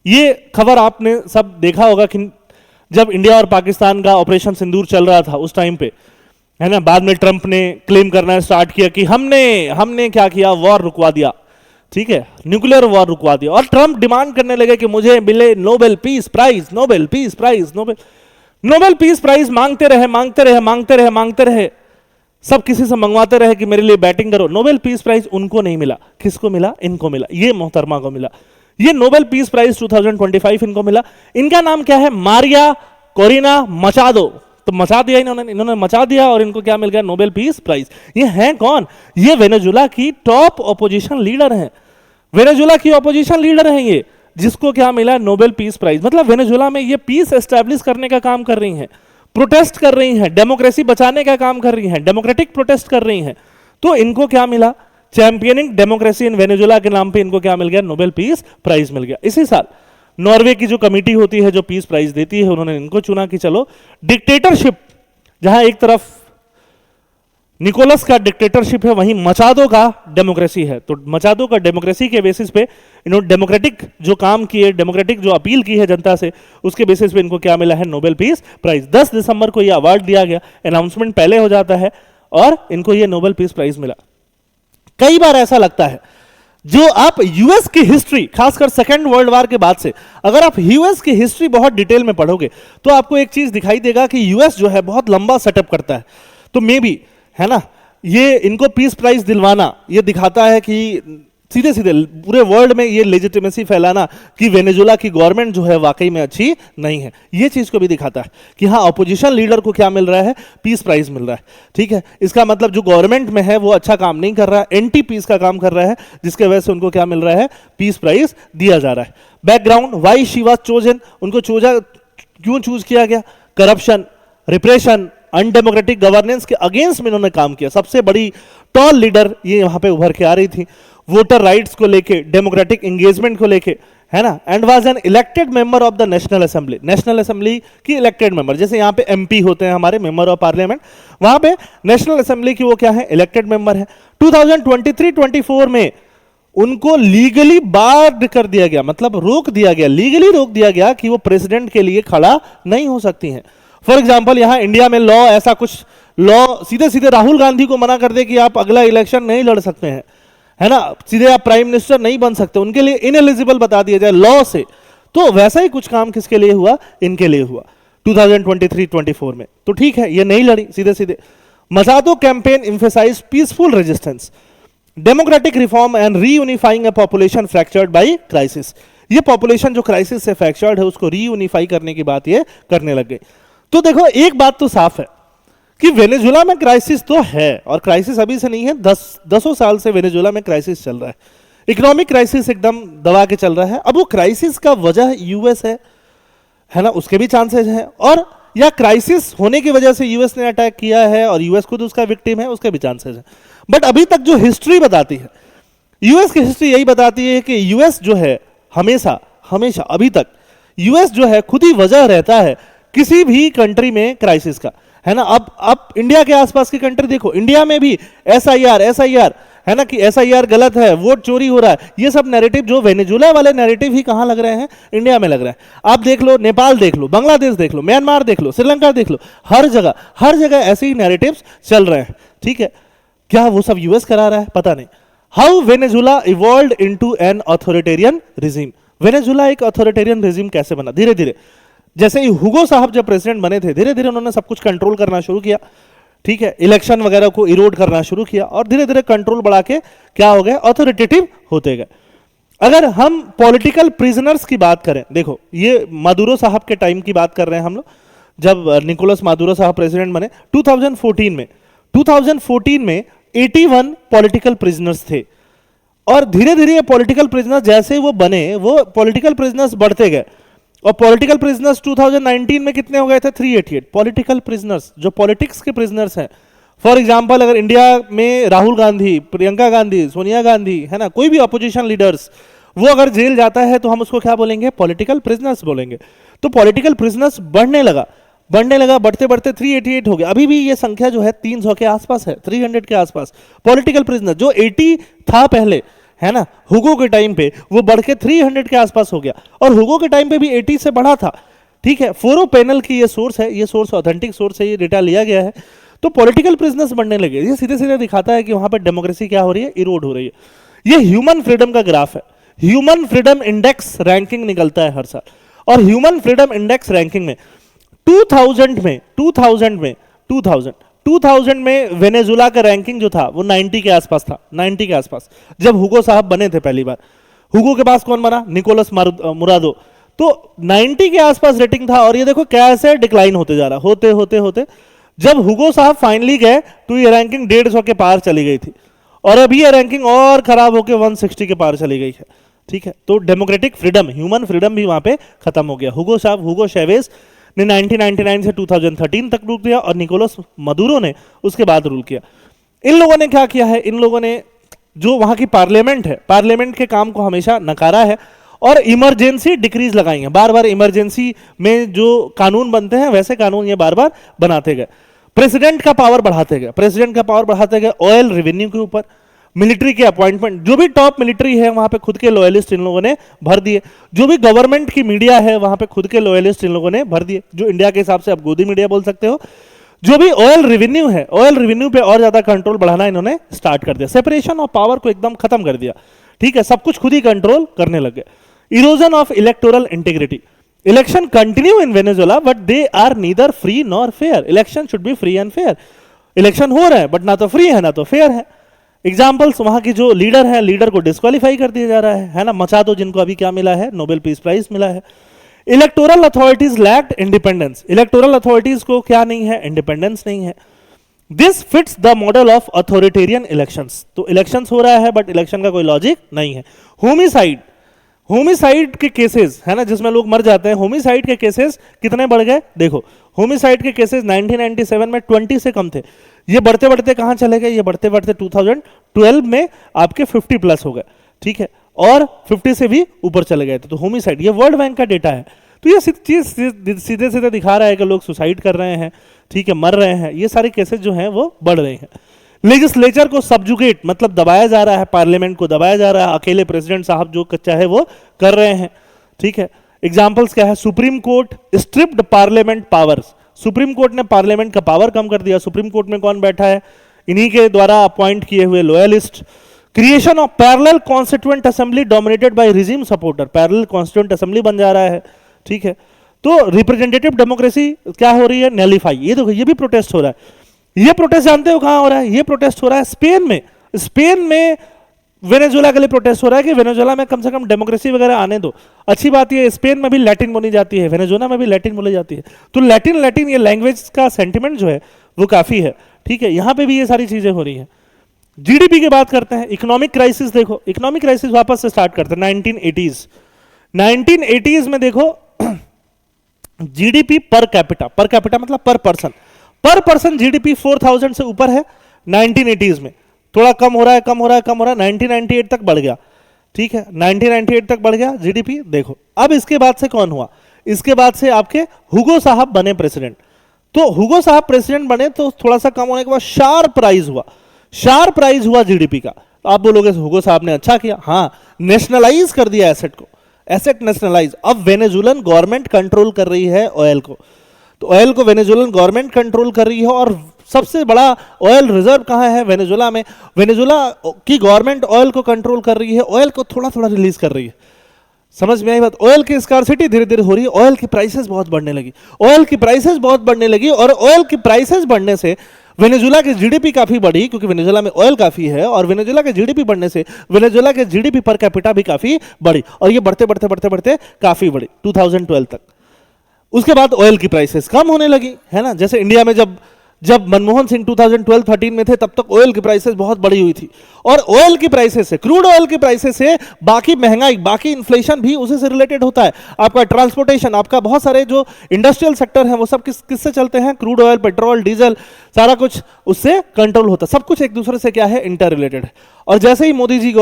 ये खबर आपने सब देखा होगा कि जब इंडिया और पाकिस्तान का ऑपरेशन सिंदूर चल रहा था उस टाइम पे, है ना, बाद में ट्रंप ने क्लेम करना स्टार्ट किया कि हमने क्या किया, वॉर रुकवा दिया, ठीक है, न्यूक्लियर वॉर रुकवा दिया। और ट्रंप डिमांड करने लगे कि मुझे मिले Nobel peace prize, Nobel peace prize मांगते रहे, सब किसी से मंगवाते रहे कि मेरे लिए बैटिंग करो। नोबेल पीस प्राइज उनको नहीं मिला, किसको मिला, इनको मिला, ये मोहतरमा को मिला। ये नोबेल पीस प्राइज 2025 इनको मिला। इनका नाम क्या है, मारिया कोरिना मचादो, तो मचा दिया इन्होंने मचा दिया और इनको क्या मिल गया? Nobel peace prize. ये हैं कौन? ये वेनेजुला की टॉप ऑपोजिशन लीडर हैं, वेनेजुला की ऑपोजिशन लीडर हैं ये, जिसको क्या मिला? Nobel peace prize. मतलब वेनेजुला में ये पीस एस्टैब्लिश करने का काम कर रही हैं, प्रोटेस्ट कर रही हैं, डेमोक्रेसी बचाने का काम कर रही हैं, डेमोक्रेटिक प्रोटेस्ट कर रही हैं। तो इनको क्या मिला? चैंपियनिंग डेमोक्रेसी इन वेनेजुला के नाम पे इनको क्या मिल गया? नोबेल पीस प्राइज मिल गया। इसी साल नॉर्वे की जो कमिटी होती है जो पीस प्राइज देती है, उन्होंने इनको चुना कि चलो डिक्टेटरशिप, जहां एक तरफ निकोलस का डिक्टेटरशिप है वहीं मचादो का डेमोक्रेसी है, तो मचादो का डेमोक्रेसी के बेसिस पे इन्होंने डेमोक्रेटिक जो काम किए, डेमोक्रेटिक जो अपील की है जनता से, उसके बेसिस पे इनको क्या मिला है? Nobel peace prize. 10 दिसंबर को यह अवार्ड दिया गया, अनाउंसमेंट पहले हो जाता है और इनको यह नोबेल पीस प्राइज मिला। कई बार ऐसा लगता है, जो आप यूएस की हिस्ट्री, खासकर सेकेंड वर्ल्ड वॉर के बाद से अगर आप यूएस की हिस्ट्री बहुत डिटेल में पढ़ोगे तो आपको एक चीज दिखाई देगा कि यूएस जो है बहुत लंबा सेटअप करता है। तो मे बी, है ना, ये इनको पीस प्राइज दिलवाना ये दिखाता है कि सीधे सीधे पूरे वर्ल्ड में ये लेजिटिमेसी फैलाना कि वेनेजुला की गवर्नमेंट जो है वाकई में अच्छी नहीं है, ये चीज को भी दिखाता है कि हाँ, ऑपोजिशन लीडर को क्या मिल रहा है? पीस प्राइज मिल रहा है। ठीक है, इसका मतलब जो गवर्नमेंट में है वो अच्छा काम नहीं कर रहा है, एंटी पीस का काम कर रहा है, जिसके वजह से उनको क्या मिल रहा है? पीस प्राइज दिया जा रहा है। Background, why she was chosen, उनको क्यों चूज किया गया? करप्शन, रिप्रेशन, अनडेमोक्रेटिक गवर्नेंस के अगेंस्ट में इन्होंने काम किया। सबसे बड़ी टॉल लीडर ये वहां पे उभर के आ रही थी, वोटर राइट्स को लेके, डेमोक्रेटिक एंगेजमेंट को लेके, है ना, and was an elected member of the national assembly, national assembly की इलेक्टेड मेंबर। जैसे यहाँ पे एमपी होते हैं हमारे, मेंबर ऑफ पार्लियामेंट, वहां पे नेशनल असेंबली की वो क्या है? इलेक्टेड मेंबर है। 2023-24 में उनको लीगली बार्ड कर दिया गया, मतलब रोक दिया गया, लीगली रोक दिया गया कि वो प्रेसिडेंट के लिए खड़ा नहीं हो सकती हैं। फॉर एग्जाम्पल, यहां इंडिया में लॉ, ऐसा कुछ लॉ सीधे सीधे राहुल गांधी को मना कर दे कि आप अगला इलेक्शन नहीं लड़ सकते हैं, है ना, सीधे आप प्राइम मिनिस्टर नहीं बन सकते, उनके लिए इनएलिजिबल बता दिया जाए लॉ से। तो वैसा ही कुछ काम किसके लिए हुआ? इनके लिए हुआ 2023-24 में। तो ठीक है, ये नहीं लड़ी सीधे सीधे। Machado campaign emphasised peaceful resistance, democratic reform and reunifying a population fractured by crisis. ये पॉपुलेशन जो क्राइसिस से फ्रैक्चर्ड है उसको रीयूनिफाई करने की बात ये करने लग गई। तो देखो, एक बात तो साफ है कि वेनेजुला में क्राइसिस तो है, और क्राइसिस अभी से नहीं है, दसों साल से वेनेजुला में क्राइसिस चल रहा है। इकोनॉमिक क्राइसिस एकदम दबा के चल रहा है। अब वो क्राइसिस का वजह यूएस है ना, उसके भी चांसेस हैं, और या क्राइसिस होने की वजह से यूएस ने अटैक किया है और यूएस खुद उसका विक्टिम है, उसके भी चांसेस हैं। बट अभी तक जो हिस्ट्री बताती है, यूएस की हिस्ट्री यही बताती है कि यूएस जो है हमेशा हमेशा अभी तक यूएस जो है खुद ही वजह रहता है किसी भी कंट्री में क्राइसिस का, है ना। अब इंडिया के आसपास की कंट्री देखो, इंडिया में भी एसआईआर है ना, कि एसआईआर गलत है, वोट चोरी हो रहा है, ये सब नैरेटिव, जो वेनेजुला वाले नैरेटिव ही कहां लग रहे हैं? इंडिया में लग रहे हैं। आप देख लो, नेपाल देख लो, बांग्लादेश देख लो, म्यांमार देख लो, श्रीलंका देख लो, हर जगह ऐसे ही नैरेटिव्स चल रहे हैं। ठीक है, क्या वो सब यूएस करा रहा है? पता नहीं। How Venezuela evolved into an authoritarian regime, Venezuela एक ऑथोरिटेरियन रिजीम कैसे बना? धीरे धीरे, जैसे ही हुगो साहब जब प्रेसिडेंट बने थे, धीरे धीरे उन्होंने सब कुछ कंट्रोल करना शुरू किया। ठीक है, इलेक्शन वगैरह को इरोड करना शुरू किया और धीरे धीरे कंट्रोल बढ़ा के क्या हो गए? ऑथोरिटेटिव होते गए। अगर हम पॉलिटिकल प्रिजनर्स की बात करें, देखो ये मादुरो साहब के टाइम की बात कर रहे हैं हम लोग, जब निकोलस मादुरो साहब प्रेसिडेंट बने 2014 में 81 पॉलिटिकल प्रिजनर्स थे, और धीरे धीरे ये पॉलिटिकल प्रिजनर्स जैसे वो बने, वो पॉलिटिकल प्रिजनर्स बढ़ते गए, और पॉलिटिकल प्रिजनर्स 2019 में कितने हो गए थे? 388 पॉलिटिकल प्रिजनर्स, जो पॉलिटिक्स के प्रिजनर्स हैं। फॉर एग्जांपल, अगर इंडिया में राहुल गांधी, प्रियंका गांधी, सोनिया गांधी, है ना, कोई भी अपोजिशन लीडर्स, वो अगर जेल जाता है तो हम उसको क्या बोलेंगे? पॉलिटिकल प्रिजनर्स बोलेंगे। तो पॉलिटिकल प्रिजनर्स बढ़ने लगा, बढ़ते बढ़ते 388 हो गया। अभी भी ये संख्या जो है 300 के आसपास है, 300 के आसपास पॉलिटिकल प्रिजनर। जो 80 था पहले, है ना, हुगो के टाइम पे, वो बढ़ के 300 के आसपास हो गया, और हुगो के टाइम पे भी 80 से बढ़ा था। ठीक है, फोरो पैनल की ये सोर्स है, ये सोर्स ऑथेंटिक सोर्स है, ये डेटा लिया गया है। तो पॉलिटिकल प्रिजनर्स बढ़ने लगे। ये सीधे सीधे दिखाता है कि वहां पर डेमोक्रेसी क्या हो रही है? इरोड हो रही है। ये ह्यूमन फ्रीडम का ग्राफ है, ह्यूमन फ्रीडम इंडेक्स रैंकिंग निकलता है हर साल, और ह्यूमन फ्रीडम इंडेक्स रैंकिंग में 2000 में वेनेजुला का रैंकिंग जो था वो 90 के आसपास था, 90 के आसपास, जब हुगो साहब बने थे पहली बार। हुगो के पास कौन बना? निकोलस मुरादो। तो 90 के आसपास रेटिंग था और ये देखो कैसे डिक्लाइन होते जा रहा, होते होते होते जब हुगो साहब फाइनली गए तो ये रैंकिंग 150 के पार चली गई थी और अभी ये रैंकिंग और खराब होकर 160 के पार चली गई है। ठीक है, तो डेमोक्रेटिक फ्रीडम, ह्यूमन फ्रीडम भी वहां पे खत्म हो गया। हुगो चैवेज ने 1999 से 2013 तक रूल किया और निकोलस मदुरो ने उसके बाद रूल किया। इन लोगों ने क्या किया है, इन लोगों ने जो वहां की पार्लियामेंट है, पार्लियामेंट के काम को हमेशा नकारा है और इमरजेंसी डिक्रीज लगाई है। बार बार इमरजेंसी में जो कानून बनते हैं वैसे कानून ये बार बार बनाते गए। प्रेसिडेंट का पावर बढ़ाते गए, प्रेसिडेंट का पावर बढ़ाते गए। ऑयल रेवेन्यू के ऊपर, मिलिट्री के अपॉइंटमेंट, जो भी टॉप मिलिट्री है वहां पे खुद के लॉयलिस्ट इन लोगों ने भर दिए। जो भी गवर्नमेंट की मीडिया है वहां पे खुद के लॉयलिस्ट इन लोगों ने भर दिए, जो इंडिया के हिसाब से आप गोदी मीडिया बोल सकते हो। जो भी ऑयल रेवेन्यू है, ऑयल रेवेन्यू पे और ज्यादा कंट्रोल बढ़ाना इन्होंने स्टार्ट कर दिया। सेपरेशन ऑफ पावर को एकदम खत्म कर दिया। ठीक है, सब कुछ खुद ही कंट्रोल करने लग गए। Erosion of electoral integrity, election continue in Venezuela but they are neither free nor fair. Election should be free and fair. Election हो रहा है बट ना तो फ्री है ना तो फेयर है। एग्जाम्पल्स, वहां की जो लीडर है, लीडर को डिस्क्वालीफाई कर दिया जा रहा है ना, मचादो जिनको अभी क्या मिला है, नोबेल पीस प्राइज मिला है। Electoral authorities lacked independence, electoral authorities को क्या नहीं है, इंडिपेंडेंस नहीं है। This fits the model of authoritarian elections, तो इलेक्शंस हो रहा है बट इलेक्शन का कोई लॉजिक नहीं है। होमिसाइड, होमिसाइड के केसेस है ना, जिसमें लोग मर जाते हैं, होमिसाइड के केसेस कितने बढ़ गए देखो। होमिसाइड के केसेस 1997 में 20 से कम थे, ये बढ़ते बढ़ते कहां चले गए, ये बढ़ते बढ़ते 2012 में आपके 50 प्लस हो गए। ठीक है, और 50 से भी ऊपर चले गए थे। तो होमिसाइड, ये वर्ल्ड बैंक का डेटा है। तो ये चीज सीधे सीधे दिखा रहा है कि लोग सुसाइड कर रहे हैं, ठीक है, मर रहे हैं। ये सारे केसेस जो हैं वो बढ़ रहे हैं। लेजिस्लेचर को सबजुगेट, मतलब दबाया जा रहा है, पार्लियामेंट को दबाया जा रहा है, अकेले प्रेसिडेंट साहब जो चाहे वो कर रहे हैं। ठीक है, एग्जाम्पल्स क्या है, supreme court stripped parliament powers, supreme court ने पार्लियामेंट का पावर कम कर दिया। सुप्रीम कोर्ट में कौन बैठा है, इन्हीं के द्वारा अपॉइंट किए हुए loyalist. Creation of parallel constituent assembly dominated by regime supporter, parallel constituent assembly बन जा रहा है। ठीक है, तो रिप्रेजेंटेटिव डेमोक्रेसी क्या हो रही है, नैलिफाई। ये देखो, ये भी प्रोटेस्ट हो रहा है। ये प्रोटेस्ट जानते हो कहां हो रहा है, ये प्रोटेस्ट हो रहा है स्पेन में। स्पेन में वेनेजुएला के लिए प्रोटेस्ट हो रहा है कि वेनेजुएला में कम से कम डेमोक्रेसी वगैरह आने दो। अच्छी बात ये, स्पेन में भी लैटिन बोली जाती है, वेनेजुएला में भी लैटिन बोली जाती है। तो लैटिन ये लैंग्वेज का सेंटिमेंट जो है वो काफी है। ठीक है, यहां पे भी ये सारी चीजें हो रही हैं। जीडीपी की बात करते हैं। इकोनॉमिक क्राइसिस देखो, इकोनॉमिक क्राइसिस वापस से स्टार्ट करते हैं 1980s। 1980s में देखो जीडीपी पर कैपिटा मतलब पर पर्सन जीडीपी 4000 से ऊपर है। 1980s में थोड़ा कम हो रहा है 1998 तक बढ़ गया। ठीक है, 1998 तक बढ़ गया जीडीपी। देखो अब इसके बाद से कौन हुआ, इसके बाद से आपके हुगो साहब बने प्रेसिडेंट। तो हुगो साहब प्रेसिडेंट बने तो थोड़ा सा कम होने के बाद शार्प राइज हुआ जीडीपी का। तो आप बोलोगे हुगो साहब ने अच्छा किया, हाँ, नेशनलाइज कर दिया एसेट को, एसेट नेशनलाइज। अब वेनेजुएलन गवर्नमेंट कंट्रोल कर रही है ऑयल को, तो ऑयल को वेनेजुएलन गवर्नमेंट कंट्रोल कर रही है। और सबसे बड़ा ऑयल रिजर्व कहां है, वेनेजुएला में। वेनेजुएला की गवर्नमेंट ऑयल को कंट्रोल कर रही है, ऑयल को थोड़ा थोड़ा रिलीज कर रही है। समझ में आई बात। ऑयल की स्कार्सिटी धीरे धीरे हो रही है, ऑयल की प्राइसेस बहुत बढ़ने लगी, और ऑयल की प्राइसेस बढ़ने से वेनेजुएला की जीडीपी काफी बढ़ी, क्योंकि वेनेजुएला में ऑयल काफी है, और वेनेजुएला के जीडीपी बढ़ने से वेनेजुएला के जीडीपी पर कैपिटा भी काफी बढ़ी, और ये बढ़ते काफी बढ़ी 2012 तक। उसके बाद ऑयल की प्राइसेस कम होने लगी, है ना। जैसे इंडिया में जब मनमोहन सिंह 2012-13 में थे, तब तक ऑयल की प्राइसेस बहुत बढ़ी हुई थी, और ऑयल की प्राइसेस से, क्रूड ऑयल की प्राइसेस से बाकी महंगाई, बाकी इन्फ्लेशन भी उसी से रिलेटेड होता है। आपका ट्रांसपोर्टेशन, आपका बहुत सारे जो इंडस्ट्रियल सेक्टर हैं वो सब किससे चलते हैं, क्रूड ऑयल, पेट्रोल, डीजल, सारा कुछ उससे कंट्रोल होता है। सब कुछ एक दूसरे से क्या है, इंटर रिलेटेड है। और जैसे ही मोदी जी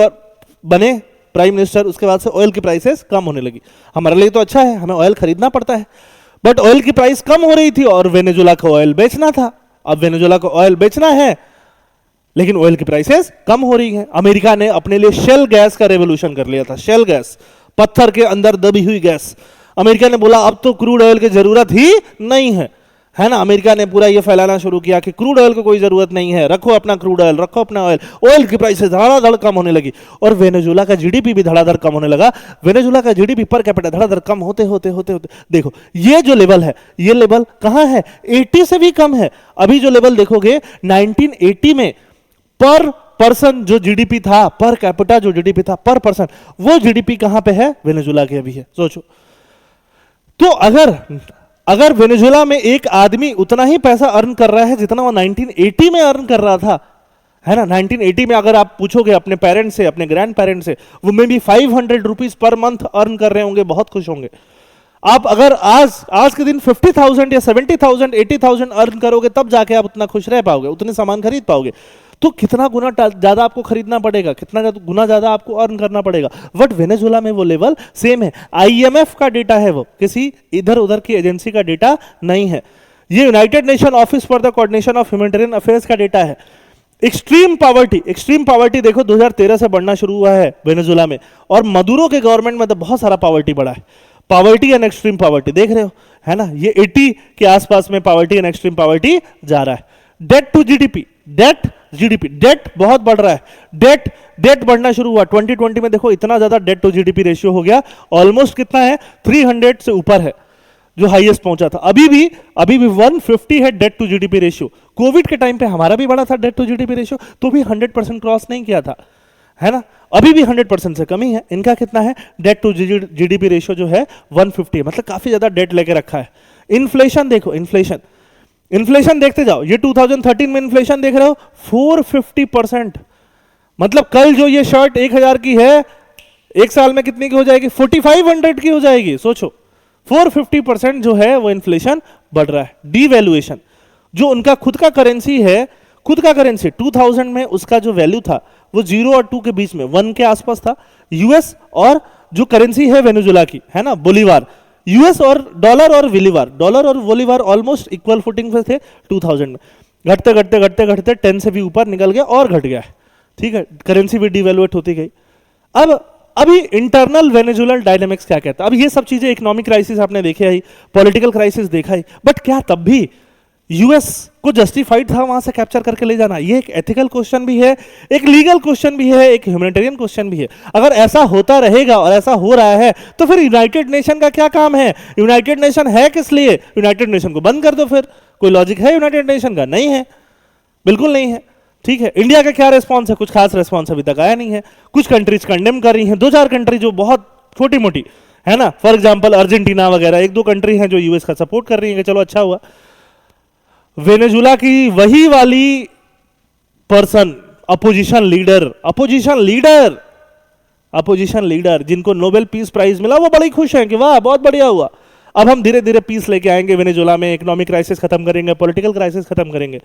बने प्राइम मिनिस्टर, उसके बाद से ऑयल की प्राइसेस कम होने लगी। हमारे लिए तो अच्छा है, हमें ऑयल खरीदना पड़ता है, बट ऑयल की प्राइस कम हो रही थी और वेनेजुएला को ऑयल बेचना था। अब वेनेजुएला को ऑयल बेचना है, लेकिन ऑयल की प्राइसेस कम हो रही हैं। अमेरिका ने अपने लिए शेल गैस का रेवोल्यूशन कर लिया था। शेल गैस, पत्थर के अंदर दबी हुई गैस। अमेरिका ने बोला अब तो क्रूड ऑयल की जरूरत ही नहीं है ना। अमेरिका ने पूरा ये फैलाना शुरू किया कि क्रूड ऑयल को कोई जरूरत नहीं है, रखो अपना क्रूड ऑयल, रखो अपना ऑयल। ऑयल की प्राइसेस धड़ाधड़ कम होने लगी, और वेनेजुएला का जीडीपी भी धड़ाधड़ कम होने लगा। वेनेजुएला का जीडीपी पर कैपिटा धड़ाधड़ कम होते देखो ये जो लेवल है, ये लेवल कहां है, 80 से भी कम है। अभी जो लेवल देखोगे 1980 में पर पर्सन जो जीडीपी था, पर कैपिटा जो जीडीपी था पर पर्सन, वो जीडीपी कहां पे है, वेनेजुएला के अभी है। सोचो तो अगर अगर वेनेजुएला में एक आदमी उतना ही पैसा अर्न कर रहा है जितना वो 1980 में अर्न कर रहा था, है ना, 1980 में अगर आप पूछोगे अपने पेरेंट्स से, अपने ग्रैंड पेरेंट्स से, वो may be 500 rupees per month earn कर रहे होंगे, बहुत खुश होंगे। आप अगर आज के दिन 50,000 या 70,000 80,000 अर्न करोगे, तब जाके आप उतना खुश रह पाओगे, उतने सामान खरीद पाओगे। तो कितना गुना ज्यादा आपको खरीदना पड़ेगा, कितना गुना ज्यादा आपको अर्न करना पड़ेगा। बट वेनेजुएला में वो लेवल सेम है। आईएमएफ का डेटा है, वो किसी इधर उधर की एजेंसी का डेटा नहीं है। ये United nation office for the coordination of humanitarian affairs का डेटा है। एक्सट्रीम पावर्टी देखो 2013 से बढ़ना शुरू हुआ है वेनेजुएला में, और मदुरो के गवर्नमेंट में तो बहुत सारा पावर्टी बढ़ा है। पावर्टी एंड एक्सट्रीम पावर्टी देख रहे हो, है ना, ये 80 के आसपास में पावर्टी एंड एक्सट्रीम पावर्टी जा रहा है। डेट टू जीडीपी, डेट बहुत बढ़ रहा है। डेट बढ़ना शुरू हुआ 2020 में। देखो इतना ज्यादा डेट टू जीडीपी रेशियो हो गया, ऑलमोस्ट कितना है, 300 से ऊपर है, जो हाईएस्ट पहुंचा था। अभी भी 150 है debt to GDP ratio. Covid के टाइम पे हमारा भी बड़ा था डेट टू जीडीपी रेशियो, तो भी 100% क्रॉस नहीं किया था, है ना। अभी भी 100% से कमी है। इनका कितना है, डेट टू जीडीपी रेशियो जो है 150 है, मतलब काफी ज्यादा डेट लेके रखा है। इन्फ्लेशन देखो, इन्फ्लेशन देखते जाओ। ये 2013 में इन्फ्लेशन देख रहे हो 450%। मतलब कल जो ये शर्ट 1000 की है, एक साल में कितनी की हो जाएगी, 4500 की हो जाएगी। सोचो 450% जो है वो इन्फ्लेशन बढ़ रहा है। डीवैल्यूएशन, जो उनका खुद का करेंसी है, 2000 में उसका जो वैल्यू था वो 0 और 2 के बीच में, 1 के आसपास था। यूएस और जो करेंसी है वेनेजुएला की, है ना, बोलीवार, यूएस और डॉलर और बोलीवार ऑलमोस्ट इक्वल फुटिंग पे थे 2000 में। घटते 10 से भी ऊपर निकल गया और घट गया है, ठीक है, करेंसी भी डिवैल्यूएट होती गई। अब अभी इंटरनल वेनेजुएलन डायनामिक्स क्या कहता है। अब ये सब चीजें, इकोनॉमिक क्राइसिस आपने देखे ही, पॉलिटिकल क्राइसिस देखा ही, बट क्या तब भी यूएस को जस्टिफाइड था वहां से कैप्चर करके ले जाना? ये एक एथिकल क्वेश्चन भी है, एक लीगल क्वेश्चन भी है, एक ह्यूमैनिटेरियन क्वेश्चन भी है। अगर ऐसा होता रहेगा और ऐसा हो रहा है तो फिर यूनाइटेड नेशन का क्या काम है? यूनाइटेड नेशन है किस लिए? यूनाइटेड नेशन को बंद कर दो। फिर कोई लॉजिक है यूनाइटेड नेशन का? नहीं है, बिल्कुल नहीं है। ठीक है, इंडिया का क्या रिस्पॉन्स है? कुछ खास रिस्पॉन्स अभी तक आया नहीं है। कुछ कंट्रीज कंडेम कर रही हैं, 2-4 कंट्री जो बहुत छोटी मोटी, है ना, फॉर एग्जांपल अर्जेंटीना वगैरह, 1-2 कंट्री हैं जो यूएस का सपोर्ट कर रही हैं कि चलो अच्छा हुआ। वेनेजुएला की वही वाली पर्सन, अपोजिशन लीडर जिनको नोबेल पीस प्राइज मिला, वो बड़ी खुश हैं कि वाह बहुत बढ़िया हुआ, अब हम धीरे धीरे पीस लेके आएंगे वेनेजुएला में, इकोनॉमिक क्राइसिस खत्म करेंगे, पॉलिटिकल क्राइसिस खत्म करेंगे।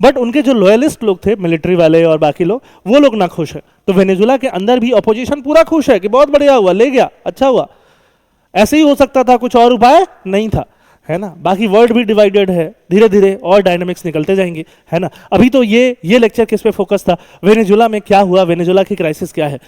बट उनके जो लॉयलिस्ट लोग थे, मिलिट्री वाले और बाकी लोग, वो लोग ना खुश है। तो वेनेजुएला के अंदर भी अपोजिशन पूरा खुश है कि बहुत बढ़िया हुआ, ले गया, अच्छा हुआ। ऐसे ही हो सकता था, कुछ और उपाय नहीं था, है ना। बाकी वर्ल्ड भी डिवाइडेड है, धीरे धीरे और डायनामिक्स निकलते जाएंगे, है ना। अभी तो ये लेक्चर किस पे फोकस था, वेनेजुएला में क्या हुआ, वेनेजुएला की क्राइसिस क्या है।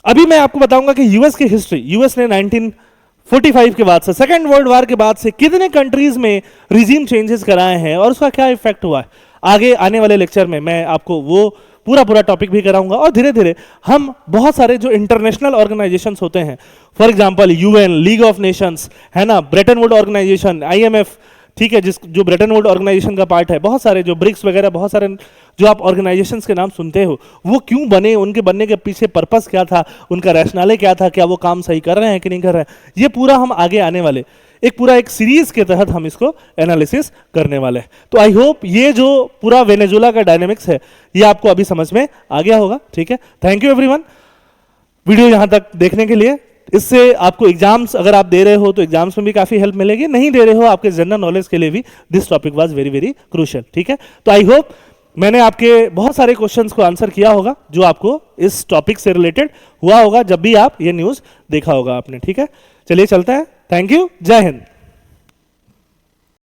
अभी मैं आपको बताऊंगा कि यूएस की हिस्ट्री, यूएस ने 1945 के बाद से, सेकेंड वर्ल्ड वॉर के बाद से कितने कंट्रीज में रिजीम चेंजेस कराए हैं और उसका क्या इफेक्ट हुआ है। आगे आने वाले लेक्चर में मैं आपको वो पूरा टॉपिक भी कराऊंगा। और धीरे धीरे हम बहुत सारे जो इंटरनेशनल ऑर्गेनाइजेशंस होते हैं, for example UN, league of Nations, है ना, ब्रेटन वुड ऑर्गेनाइजेशन, आईएमएफ, ठीक है, जो ब्रेटन वुड ऑर्गेनाइजेशन का पार्ट है, बहुत सारे जो ब्रिक्स वगैरह, बहुत सारे जो आप ऑर्गेनाइजेशंस के नाम सुनते हो, वो क्यों बने, उनके बनने के पीछे पर्पस क्या था, उनका रैशनले क्या था, क्या वो काम सही कर रहे हैं कि नहीं कर रहे हैं, ये पूरा हम आगे आने वाले एक सीरीज के तहत हम इसको एनालिसिस करने वाले हैं। तो आई होप ये जो पूरा वेनेजुएला का डायनामिक्स है ये आपको अभी समझ में आ गया होगा। ठीक है, थैंक यू एवरीवन वीडियो यहां तक देखने के लिए। इससे आपको एग्जाम्स अगर आप दे रहे हो तो एग्जाम्स में भी काफी हेल्प मिलेगी, नहीं दे रहे हो आपके जनरल नॉलेज के लिए भी this topic was very very crucial. ठीक है, तो आई होप मैंने आपके बहुत सारे क्वेश्चंस को आंसर किया होगा जो आपको इस टॉपिक से रिलेटेड हुआ होगा जब भी आप ये न्यूज देखा होगा आपने। ठीक है, चलिए चलता है, थैंक यू, जय हिंद।